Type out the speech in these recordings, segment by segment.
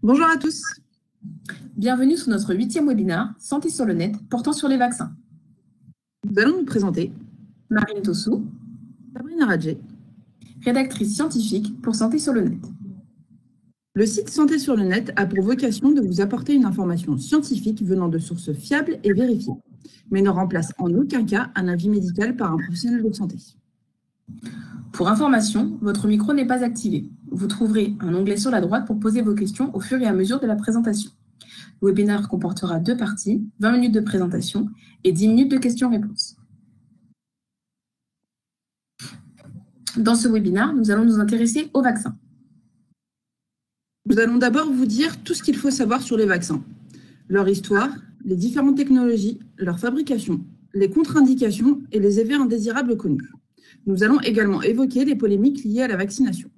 Bonjour à tous. Bienvenue sur notre 8e webinaire Santé sur le net portant sur les vaccins. Nous allons nous présenter Marine Tossou, Sabrina Radjé, rédactrice scientifique pour Santé sur le net. Le site Santé sur le net a pour vocation de vous apporter une information scientifique venant de sources fiables et vérifiées, mais ne remplace en aucun cas un avis médical par un professionnel de santé. Pour information, votre micro n'est pas activé. Vous trouverez un onglet sur la droite pour poser vos questions au fur et à mesure de la présentation. Le webinaire comportera 2 parties, 20 minutes de présentation et 10 minutes de questions-réponses. Dans ce webinaire, nous allons nous intéresser aux vaccins. Nous allons d'abord vous dire tout ce qu'il faut savoir sur les vaccins, leur histoire, les différentes technologies, leur fabrication, les contre-indications et les effets indésirables connus. Nous allons également évoquer les polémiques liées à la vaccination.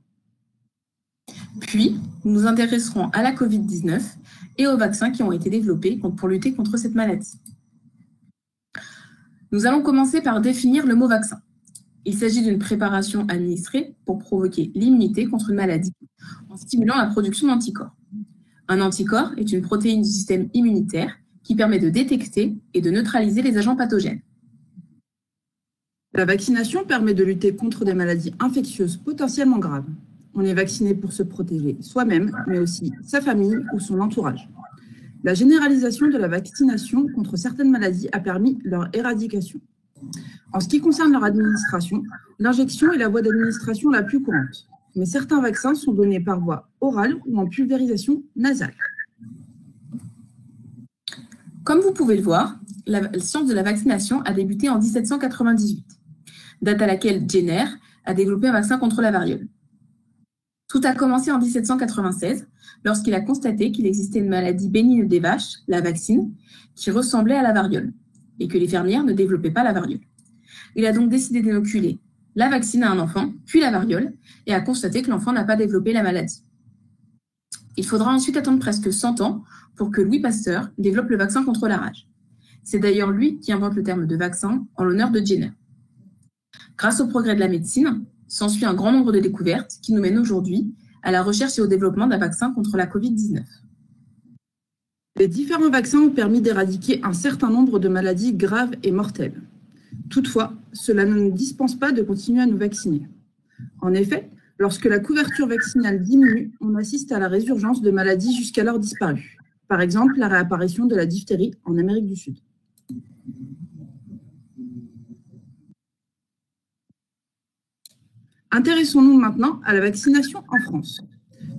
Puis, nous nous intéresserons à la Covid-19 et aux vaccins qui ont été développés pour lutter contre cette maladie. Nous allons commencer par définir le mot vaccin. Il s'agit d'une préparation administrée pour provoquer l'immunité contre une maladie en stimulant la production d'anticorps. Un anticorps est une protéine du système immunitaire qui permet de détecter et de neutraliser les agents pathogènes. La vaccination permet de lutter contre des maladies infectieuses potentiellement graves. On est vacciné pour se protéger soi-même, mais aussi sa famille ou son entourage. La généralisation de la vaccination contre certaines maladies a permis leur éradication. En ce qui concerne leur administration, l'injection est la voie d'administration la plus courante, mais certains vaccins sont donnés par voie orale ou en pulvérisation nasale. Comme vous pouvez le voir, la science de la vaccination a débuté en 1798, date à laquelle Jenner a développé un vaccin contre la variole. Tout a commencé en 1796, lorsqu'il a constaté qu'il existait une maladie bénigne des vaches, la vaccine, qui ressemblait à la variole, et que les fermières ne développaient pas la variole. Il a donc décidé d'inoculer la vaccine à un enfant, puis la variole, et a constaté que l'enfant n'a pas développé la maladie. Il faudra ensuite attendre presque 100 ans pour que Louis Pasteur développe le vaccin contre la rage. C'est d'ailleurs lui qui invente le terme de vaccin en l'honneur de Jenner. Grâce au progrès de la médecine, s'ensuit un grand nombre de découvertes qui nous mènent aujourd'hui à la recherche et au développement d'un vaccin contre la Covid-19. Les différents vaccins ont permis d'éradiquer un certain nombre de maladies graves et mortelles. Toutefois, cela ne nous dispense pas de continuer à nous vacciner. En effet, lorsque la couverture vaccinale diminue, on assiste à la résurgence de maladies jusqu'alors disparues. Par exemple, la réapparition de la diphtérie en Amérique du Sud. Intéressons-nous maintenant à la vaccination en France.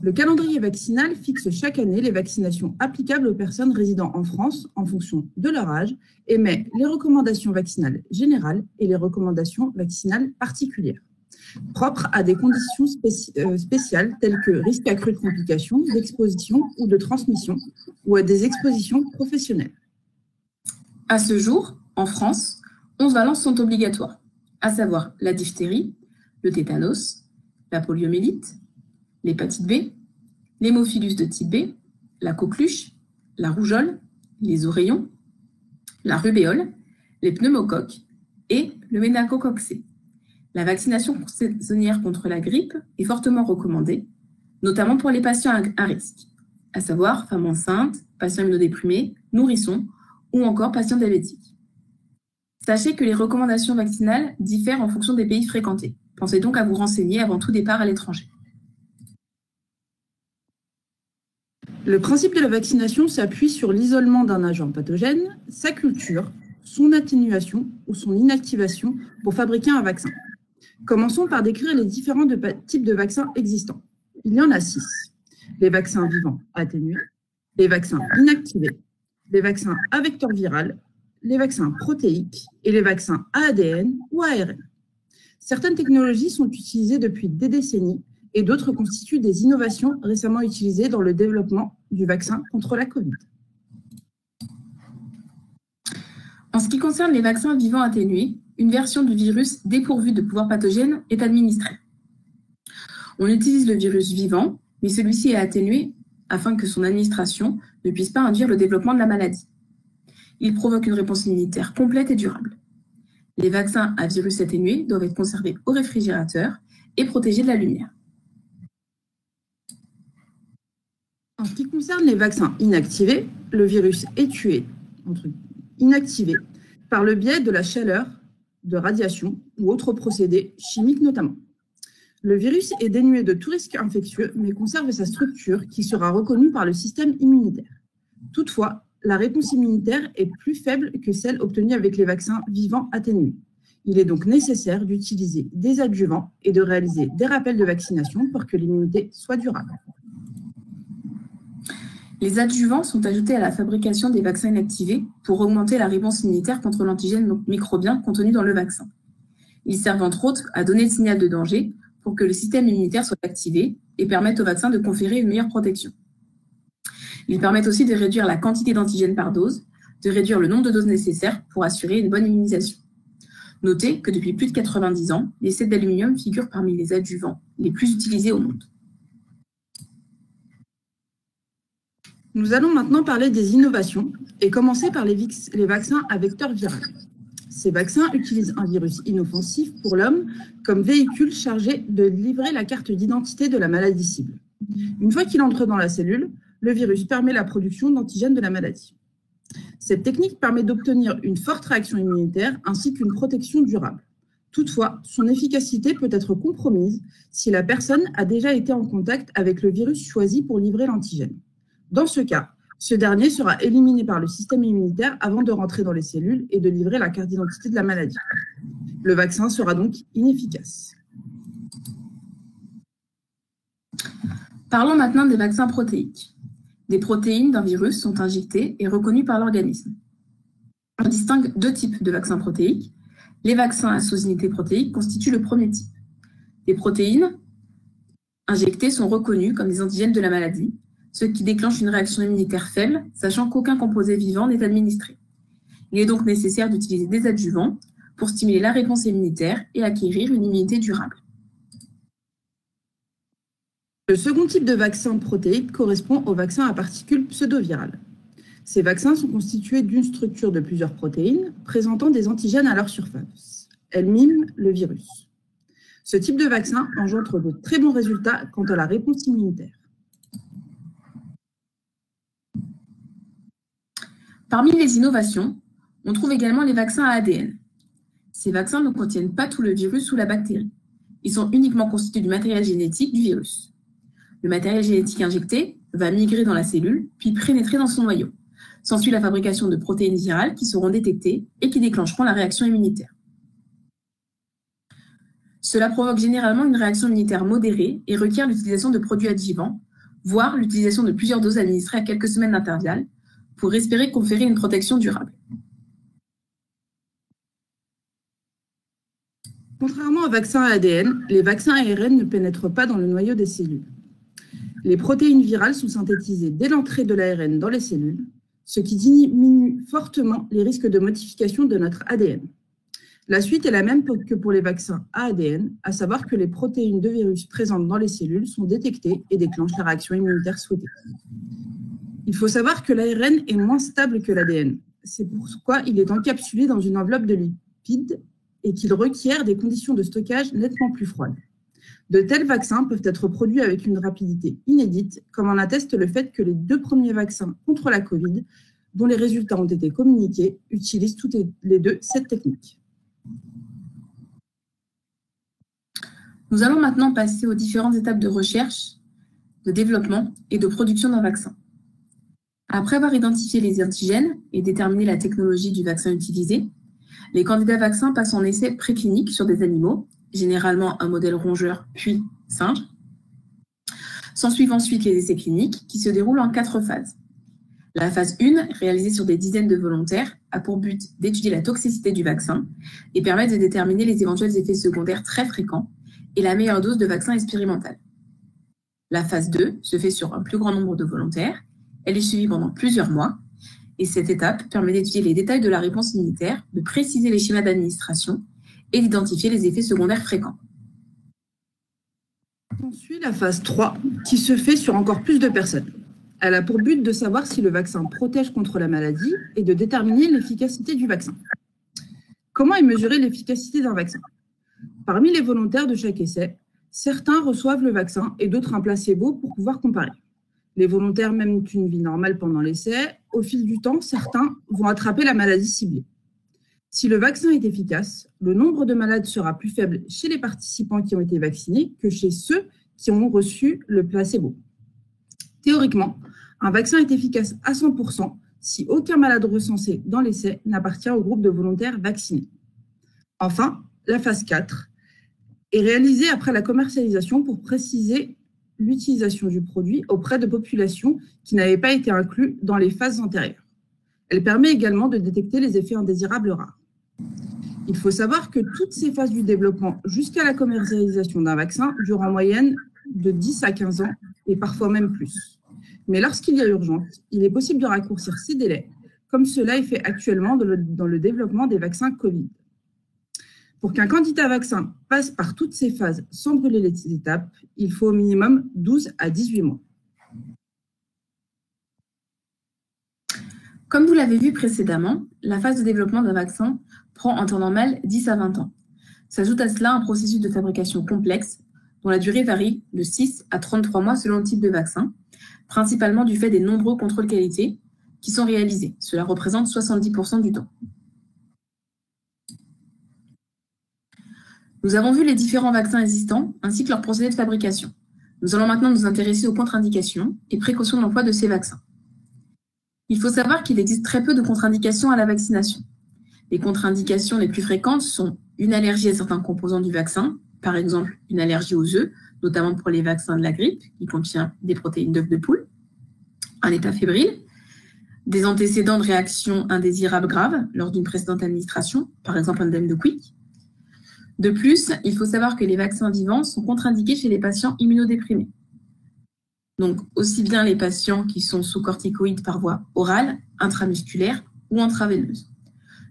Le calendrier vaccinal fixe chaque année les vaccinations applicables aux personnes résidant en France en fonction de leur âge et met les recommandations vaccinales générales et les recommandations vaccinales particulières, propres à des conditions spéciales telles que risque accru de complications, d'exposition ou de transmission, ou à des expositions professionnelles. À ce jour, en France, 11 valences sont obligatoires, à savoir la diphtérie, le tétanos, la poliomyélite, l'hépatite B, l'hémophilus de type B, la coqueluche, la rougeole, les oreillons, la rubéole, les pneumocoques et le méningocoque C. La vaccination saisonnière contre la grippe est fortement recommandée, notamment pour les patients à risque, à savoir femmes enceintes, patients immunodéprimés, nourrissons ou encore patients diabétiques. Sachez que les recommandations vaccinales diffèrent en fonction des pays fréquentés. Pensez donc à vous renseigner avant tout départ à l'étranger. Le principe de la vaccination s'appuie sur l'isolement d'un agent pathogène, sa culture, son atténuation ou son inactivation pour fabriquer un vaccin. Commençons par décrire les différents types de vaccins existants. Il y en a 6. Les vaccins vivants atténués, les vaccins inactivés, les vaccins à vecteur viral, les vaccins protéiques et les vaccins à ADN ou ARN. Certaines technologies sont utilisées depuis des décennies et d'autres constituent des innovations récemment utilisées dans le développement du vaccin contre la Covid. En ce qui concerne les vaccins vivants atténués, une version du virus dépourvue de pouvoir pathogène est administrée. On utilise le virus vivant, mais celui-ci est atténué afin que son administration ne puisse pas induire le développement de la maladie. Il provoque une réponse immunitaire complète et durable. Les vaccins à virus atténué doivent être conservés au réfrigérateur et protégés de la lumière. En ce qui concerne les vaccins inactivés, le virus est tué, inactivé, par le biais de la chaleur, de radiation ou autres procédés chimiques notamment. Le virus est dénué de tout risque infectieux, mais conserve sa structure qui sera reconnue par le système immunitaire. Toutefois, la réponse immunitaire est plus faible que celle obtenue avec les vaccins vivants atténués. Il est donc nécessaire d'utiliser des adjuvants et de réaliser des rappels de vaccination pour que l'immunité soit durable. Les adjuvants sont ajoutés à la fabrication des vaccins inactivés pour augmenter la réponse immunitaire contre l'antigène microbien contenu dans le vaccin. Ils servent entre autres à donner le signal de danger pour que le système immunitaire soit activé et permettent au vaccin de conférer une meilleure protection. Ils permettent aussi de réduire la quantité d'antigènes par dose, de réduire le nombre de doses nécessaires pour assurer une bonne immunisation. Notez que depuis plus de 90 ans, les sets d'aluminium figurent parmi les adjuvants les plus utilisés au monde. Nous allons maintenant parler des innovations et commencer par les vaccins à vecteur viral. Ces vaccins utilisent un virus inoffensif pour l'homme comme véhicule chargé de livrer la carte d'identité de la maladie cible. Une fois qu'il entre dans la cellule, le virus permet la production d'antigènes de la maladie. Cette technique permet d'obtenir une forte réaction immunitaire ainsi qu'une protection durable. Toutefois, son efficacité peut être compromise si la personne a déjà été en contact avec le virus choisi pour livrer l'antigène. Dans ce cas, ce dernier sera éliminé par le système immunitaire avant de rentrer dans les cellules et de livrer la carte d'identité de la maladie. Le vaccin sera donc inefficace. Parlons maintenant des vaccins protéiques. Des protéines d'un virus sont injectées et reconnues par l'organisme. On distingue deux types de vaccins protéiques. Les vaccins à sous-unité protéique constituent le premier type. Les protéines injectées sont reconnues comme des antigènes de la maladie, ce qui déclenche une réaction immunitaire faible, sachant qu'aucun composé vivant n'est administré. Il est donc nécessaire d'utiliser des adjuvants pour stimuler la réponse immunitaire et acquérir une immunité durable. Le second type de vaccin protéique correspond aux vaccins à particules pseudovirales. Ces vaccins sont constitués d'une structure de plusieurs protéines présentant des antigènes à leur surface. Elles miment le virus. Ce type de vaccin engendre de très bons résultats quant à la réponse immunitaire. Parmi les innovations, on trouve également les vaccins à ADN. Ces vaccins ne contiennent pas tout le virus ou la bactérie. Ils sont uniquement constitués du matériel génétique du virus. Le matériel génétique injecté va migrer dans la cellule, puis pénétrer dans son noyau. S'ensuit la fabrication de protéines virales qui seront détectées et qui déclencheront la réaction immunitaire. Cela provoque généralement une réaction immunitaire modérée et requiert l'utilisation de produits adjuvants, voire l'utilisation de plusieurs doses administrées à quelques semaines d'intervalle, pour espérer conférer une protection durable. Contrairement aux vaccins à ADN, les vaccins ARN ne pénètrent pas dans le noyau des cellules. Les protéines virales sont synthétisées dès l'entrée de l'ARN dans les cellules, ce qui diminue fortement les risques de modification de notre ADN. La suite est la même que pour les vaccins à ADN, à savoir que les protéines de virus présentes dans les cellules sont détectées et déclenchent la réaction immunitaire souhaitée. Il faut savoir que l'ARN est moins stable que l'ADN. C'est pourquoi il est encapsulé dans une enveloppe de lipides et qu'il requiert des conditions de stockage nettement plus froides. De tels vaccins peuvent être produits avec une rapidité inédite, comme en atteste le fait que les 2 premiers vaccins contre la Covid, dont les résultats ont été communiqués, utilisent toutes les deux cette technique. Nous allons maintenant passer aux différentes étapes de recherche, de développement et de production d'un vaccin. Après avoir identifié les antigènes et déterminé la technologie du vaccin utilisé, les candidats vaccins passent en essai préclinique sur des animaux, généralement un modèle rongeur puis singe. S'ensuivent ensuite les essais cliniques qui se déroulent en 4 phases. La phase 1, réalisée sur des dizaines de volontaires, a pour but d'étudier la toxicité du vaccin et permet de déterminer les éventuels effets secondaires très fréquents et la meilleure dose de vaccin expérimental. La phase 2 se fait sur un plus grand nombre de volontaires. Elle est suivie pendant plusieurs mois et cette étape permet d'étudier les détails de la réponse immunitaire, de préciser les schémas d'administration et d'identifier les effets secondaires fréquents. Ensuite, la phase 3, qui se fait sur encore plus de personnes. Elle a pour but de savoir si le vaccin protège contre la maladie et de déterminer l'efficacité du vaccin. Comment est mesurée l'efficacité d'un vaccin? Parmi les volontaires de chaque essai, certains reçoivent le vaccin et d'autres un placebo pour pouvoir comparer. Les volontaires mènent une vie normale pendant l'essai. Au fil du temps, certains vont attraper la maladie ciblée. Si le vaccin est efficace, le nombre de malades sera plus faible chez les participants qui ont été vaccinés que chez ceux qui ont reçu le placebo. Théoriquement, un vaccin est efficace à 100% si aucun malade recensé dans l'essai n'appartient au groupe de volontaires vaccinés. Enfin, la phase 4 est réalisée après la commercialisation pour préciser l'utilisation du produit auprès de populations qui n'avaient pas été incluses dans les phases antérieures. Elle permet également de détecter les effets indésirables rares. Il faut savoir que toutes ces phases du développement jusqu'à la commercialisation d'un vaccin durent en moyenne de 10 à 15 ans et parfois même plus. Mais lorsqu'il y a urgence, il est possible de raccourcir ces délais, comme cela est fait actuellement dans le développement des vaccins Covid. Pour qu'un candidat vaccin passe par toutes ces phases sans brûler les étapes, il faut au minimum 12 à 18 mois. Comme vous l'avez vu précédemment, la phase de développement d'un vaccin prend en temps normal 10 à 20 ans. S'ajoute à cela un processus de fabrication complexe dont la durée varie de 6 à 33 mois selon le type de vaccin, principalement du fait des nombreux contrôles qualité qui sont réalisés. Cela représente 70% du temps. Nous avons vu les différents vaccins existants ainsi que leur procédé de fabrication. Nous allons maintenant nous intéresser aux contre-indications et précautions d'emploi de ces vaccins. Il faut savoir qu'il existe très peu de contre-indications à la vaccination. Les contre-indications les plus fréquentes sont une allergie à certains composants du vaccin, par exemple une allergie aux œufs, notamment pour les vaccins de la grippe, qui contient des protéines d'œufs de poule, un état fébrile, des antécédents de réactions indésirables graves lors d'une précédente administration, par exemple un œdème de Quick. De plus, il faut savoir que les vaccins vivants sont contre-indiqués chez les patients immunodéprimés. Donc, aussi bien les patients qui sont sous corticoïdes par voie orale, intramusculaire ou intraveineuse.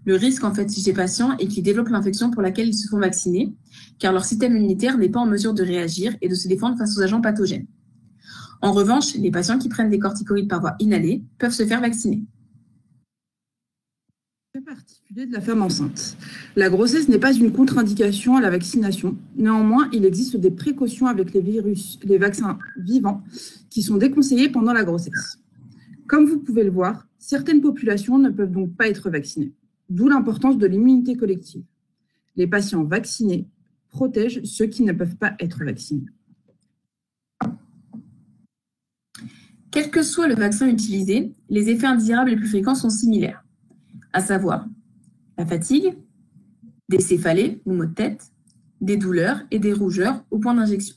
Le risque, en fait, chez ces patients est qu'ils développent l'infection pour laquelle ils se font vacciner, car leur système immunitaire n'est pas en mesure de réagir et de se défendre face aux agents pathogènes. En revanche, les patients qui prennent des corticoïdes par voie inhalée peuvent se faire vacciner. Très particulier de la femme enceinte. La grossesse n'est pas une contre-indication à la vaccination. Néanmoins, il existe des précautions avec les vaccins vivants qui sont déconseillés pendant la grossesse. Comme vous pouvez le voir, certaines populations ne peuvent donc pas être vaccinées, d'où l'importance de l'immunité collective. Les patients vaccinés protègent ceux qui ne peuvent pas être vaccinés. Quel que soit le vaccin utilisé, les effets indésirables les plus fréquents sont similaires, à savoir la fatigue, des céphalées ou maux de tête, des douleurs et des rougeurs au point d'injection.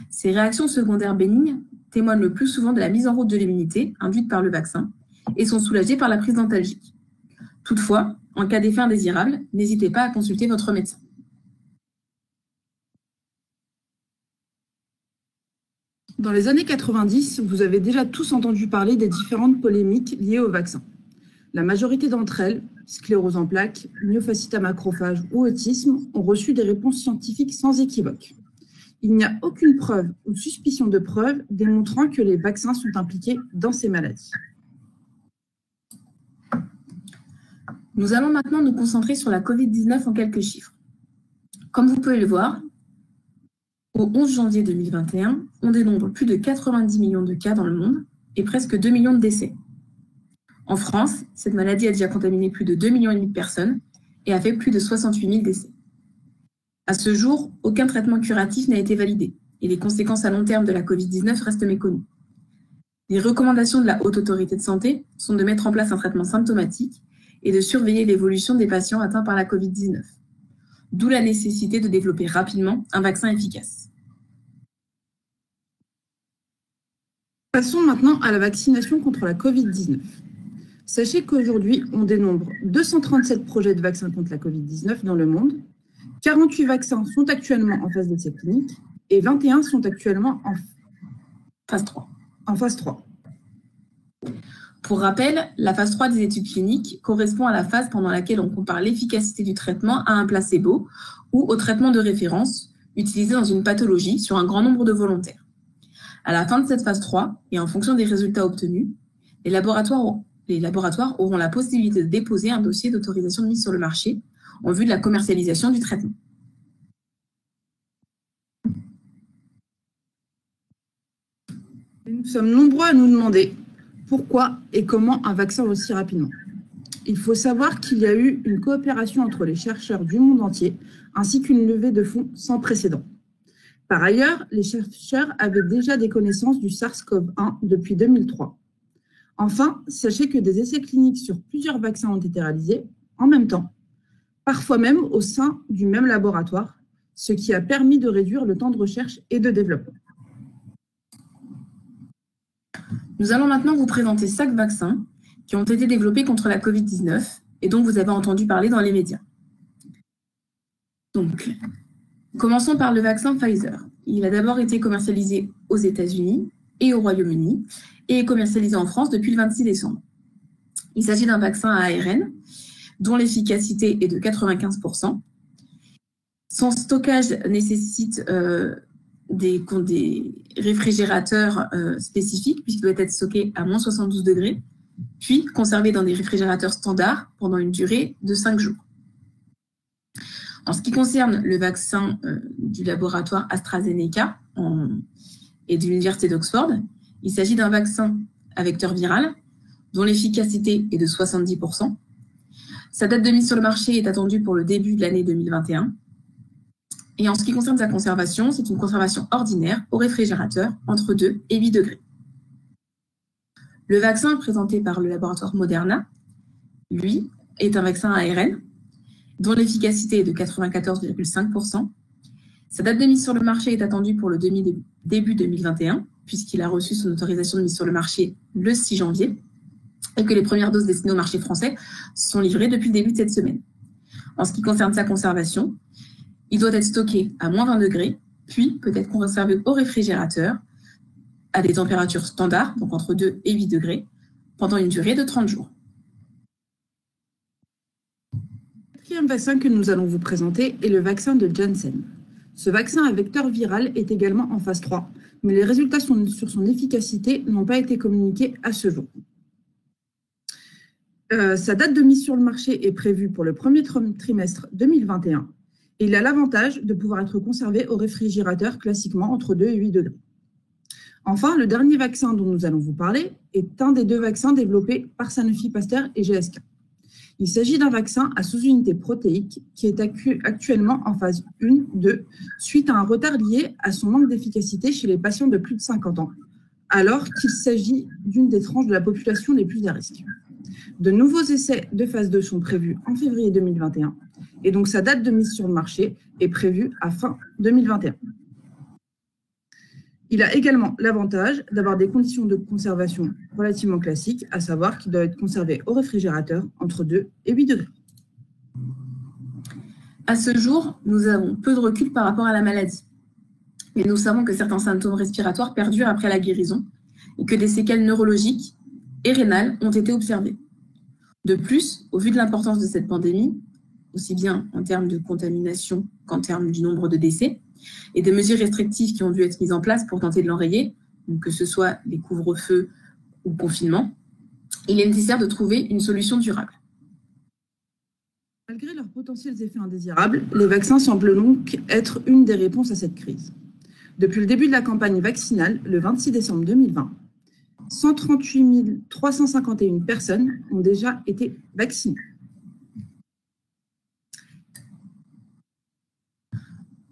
Ces réactions secondaires bénignes témoignent le plus souvent de la mise en route de l'immunité induite par le vaccin et sont soulagées par la prise d'antalgiques. Toutefois, en cas d'effet indésirable, n'hésitez pas à consulter votre médecin. Dans les années 90, vous avez déjà tous entendu parler des différentes polémiques liées au vaccin. La majorité d'entre elles, sclérose en plaques, myofasciite à macrophage ou autisme, ont reçu des réponses scientifiques sans équivoque. Il n'y a aucune preuve ou suspicion de preuve démontrant que les vaccins sont impliqués dans ces maladies. Nous allons maintenant nous concentrer sur la Covid-19 en quelques chiffres. Comme vous pouvez le voir, au 11 janvier 2021, on dénombre plus de 90 millions de cas dans le monde et presque 2 millions de décès. En France, cette maladie a déjà contaminé plus de 2,5 millions de personnes et a fait plus de 68 000 décès. À ce jour, aucun traitement curatif n'a été validé et les conséquences à long terme de la Covid-19 restent méconnues. Les recommandations de la Haute Autorité de Santé sont de mettre en place un traitement symptomatique et de surveiller l'évolution des patients atteints par la Covid-19. D'où la nécessité de développer rapidement un vaccin efficace. Passons maintenant à la vaccination contre la Covid-19. Sachez qu'aujourd'hui, on dénombre 237 projets de vaccins contre la Covid-19 dans le monde. 48 vaccins sont actuellement en phase d'essai clinique et 21 sont actuellement en phase 3. En phase 3. Pour rappel, la phase 3 des études cliniques correspond à la phase pendant laquelle on compare l'efficacité du traitement à un placebo ou au traitement de référence utilisé dans une pathologie sur un grand nombre de volontaires. À la fin de cette phase 3, et en fonction des résultats obtenus, les laboratoires auront la possibilité de déposer un dossier d'autorisation de mise sur le marché en vue de la commercialisation du traitement. Et nous sommes nombreux à nous demander pourquoi et comment un vaccin aussi rapidement. Il faut savoir qu'il y a eu une coopération entre les chercheurs du monde entier, ainsi qu'une levée de fonds sans précédent. Par ailleurs, les chercheurs avaient déjà des connaissances du SARS-CoV-1 depuis 2003. Enfin, sachez que des essais cliniques sur plusieurs vaccins ont été réalisés en même temps, parfois même au sein du même laboratoire, ce qui a permis de réduire le temps de recherche et de développement. Nous allons maintenant vous présenter 5 vaccins qui ont été développés contre la Covid-19 et dont vous avez entendu parler dans les médias. Donc, commençons par le vaccin Pfizer. Il a d'abord été commercialisé aux États-Unis et au Royaume-Uni et est commercialisé en France depuis le 26 décembre. Il s'agit d'un vaccin à ARN dont l'efficacité est de 95%. Son stockage nécessite des réfrigérateurs spécifiques puisqu'il doit être stocké à moins 72 degrés, puis conservé dans des réfrigérateurs standards pendant une durée de 5 jours. En ce qui concerne le vaccin du laboratoire AstraZeneca et de l'Université d'Oxford, il s'agit d'un vaccin à vecteur viral dont l'efficacité est de 70%. Sa date de mise sur le marché est attendue pour le début de l'année 2021. Et en ce qui concerne sa conservation, c'est une conservation ordinaire au réfrigérateur entre 2 et 8 degrés. Le vaccin présenté par le laboratoire Moderna, lui, est un vaccin à ARN dont l'efficacité est de 94,5%. Sa date de mise sur le marché est attendue pour le début 2021, puisqu'il a reçu son autorisation de mise sur le marché le 6 janvier, et que les premières doses destinées au marché français sont livrées depuis le début de cette semaine. En ce qui concerne sa conservation, il doit être stocké à moins 20 degrés, puis peut être conservé au réfrigérateur à des températures standards, donc entre 2 et 8 degrés, pendant une durée de 30 jours. Le quatrième vaccin que nous allons vous présenter est le vaccin de Janssen. Ce vaccin à vecteur viral est également en phase 3, mais les résultats sur son efficacité n'ont pas été communiqués à ce jour. Sa date de mise sur le marché est prévue pour le premier trimestre 2021 et il a l'avantage de pouvoir être conservé au réfrigérateur classiquement entre 2 et 8 degrés. Enfin, le dernier vaccin dont nous allons vous parler est un des 2 vaccins développés par Sanofi Pasteur et GSK. Il s'agit d'un vaccin à sous-unité protéique qui est actuellement en phase 1-2 suite à un retard lié à son manque d'efficacité chez les patients de plus de 50 ans, alors qu'il s'agit d'une des tranches de la population les plus à risque. De nouveaux essais de phase 2 sont prévus en février 2021 et donc sa date de mise sur le marché est prévue à fin 2021. Il a également l'avantage d'avoir des conditions de conservation relativement classiques, à savoir qu'il doit être conservé au réfrigérateur entre 2 et 8 degrés. À ce jour, nous avons peu de recul par rapport à la maladie. Mais nous savons que certains symptômes respiratoires perdurent après la guérison et que des séquelles neurologiques et rénales ont été observées. De plus, au vu de l'importance de cette pandémie, aussi bien en termes de contamination qu'en termes du nombre de décès, et des mesures restrictives qui ont dû être mises en place pour tenter de l'enrayer, que ce soit les couvre-feux ou le confinement, il est nécessaire de trouver une solution durable. Malgré leurs potentiels effets indésirables, les vaccins semblent donc être une des réponses à cette crise. Depuis le début de la campagne vaccinale, le 26 décembre 2020, 138 351 personnes ont déjà été vaccinées.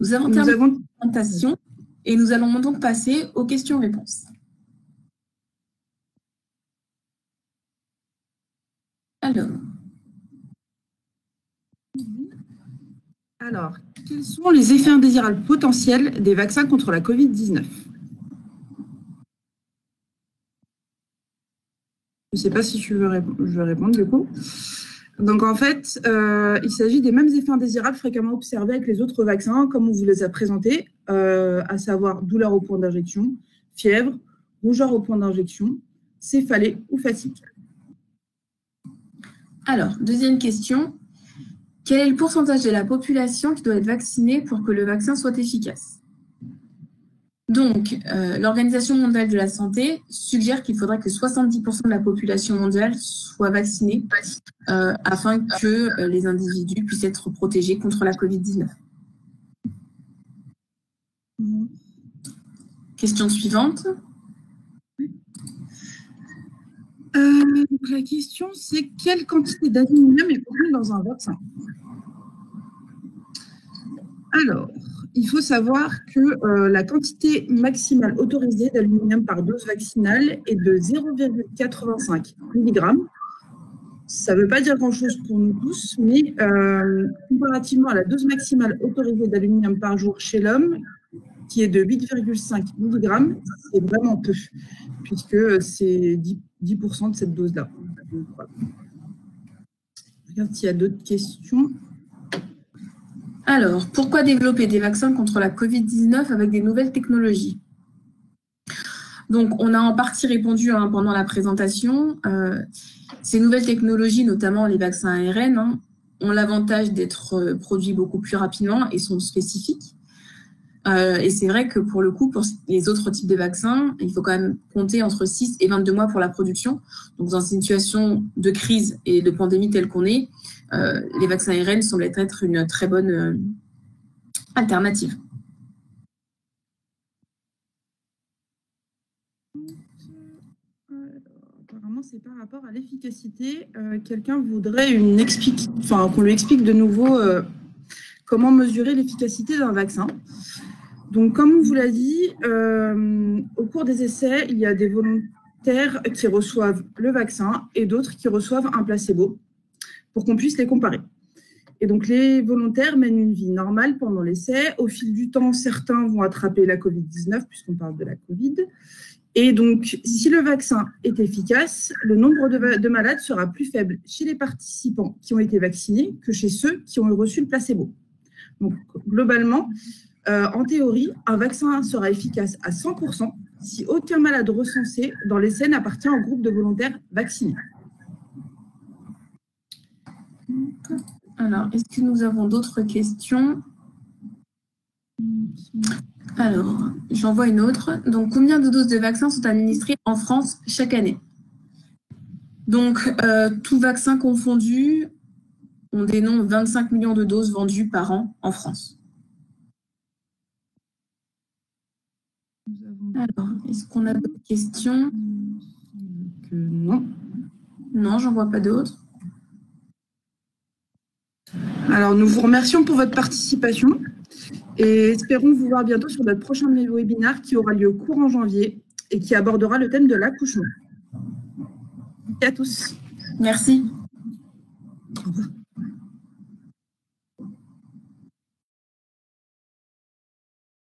Nous avons terminé la présentation et nous allons donc passer aux questions-réponses. Alors, quels sont les effets indésirables potentiels des vaccins contre la Covid-19 ? Je ne sais pas si je veux répondre du coup. Donc en fait, il s'agit des mêmes effets indésirables fréquemment observés avec les autres vaccins, comme on vous les a présentés, à savoir douleur au point d'injection, fièvre, rougeur au point d'injection, céphalée ou fatigue. Alors, deuxième question. Quel est le pourcentage de la population qui doit être vaccinée pour que le vaccin soit efficace ? Donc, l'Organisation mondiale de la santé suggère qu'il faudrait que 70% de la population mondiale soit vaccinée afin que les individus puissent être protégés contre la Covid-19. Question suivante. Donc la question, c'est quelle quantité d'aluminium est contenue dans un vaccin? Alors, il faut savoir que la quantité maximale autorisée d'aluminium par dose vaccinale est de 0,85 mg. Ça ne veut pas dire grand-chose pour nous tous, mais comparativement à la dose maximale autorisée d'aluminium par jour chez l'homme, qui est de 8,5 mg, c'est vraiment peu, puisque c'est 10% de cette dose-là. Voilà. Regarde s'il y a d'autres questions. Alors, pourquoi développer des vaccins contre la Covid-19 avec des nouvelles technologies? Donc, on a en partie répondu pendant la présentation. Ces nouvelles technologies, notamment les vaccins ARN, ont l'avantage d'être produits beaucoup plus rapidement et sont spécifiques. Et c'est vrai que pour le coup, pour les autres types de vaccins, il faut quand même compter entre 6 et 22 mois pour la production. Donc, dans une situation de crise et de pandémie telle qu'on est, les vaccins ARN semblent être une très bonne alternative. Apparemment, c'est par rapport à l'efficacité. Quelqu'un voudrait qu'on lui explique de nouveau comment mesurer l'efficacité d'un vaccin. Donc, comme on vous l'a dit, au cours des essais, il y a des volontaires qui reçoivent le vaccin et d'autres qui reçoivent un placebo pour qu'on puisse les comparer. Et donc, les volontaires mènent une vie normale pendant l'essai. Au fil du temps, certains vont attraper la Covid-19, puisqu'on parle de la Covid. Et donc, si le vaccin est efficace, le nombre de malades sera plus faible chez les participants qui ont été vaccinés que chez ceux qui ont reçu le placebo. Donc, globalement, en théorie, un vaccin sera efficace à 100% si aucun malade recensé dans l'essai n'appartient au groupe de volontaires vaccinés. Alors, est-ce que nous avons d'autres questions? Alors, j'en vois une autre. Donc, combien de doses de vaccins sont administrées en France chaque année? Donc, tout vaccin confondu, on dénombre 25 millions de doses vendues par an en France. Alors, est-ce qu'on a d'autres questions? Non. Non, j'en vois pas d'autres. Alors, nous vous remercions pour votre participation et espérons vous voir bientôt sur notre prochain webinaire qui aura lieu courant janvier et qui abordera le thème de l'accouchement. Merci à tous. Merci. Au revoir.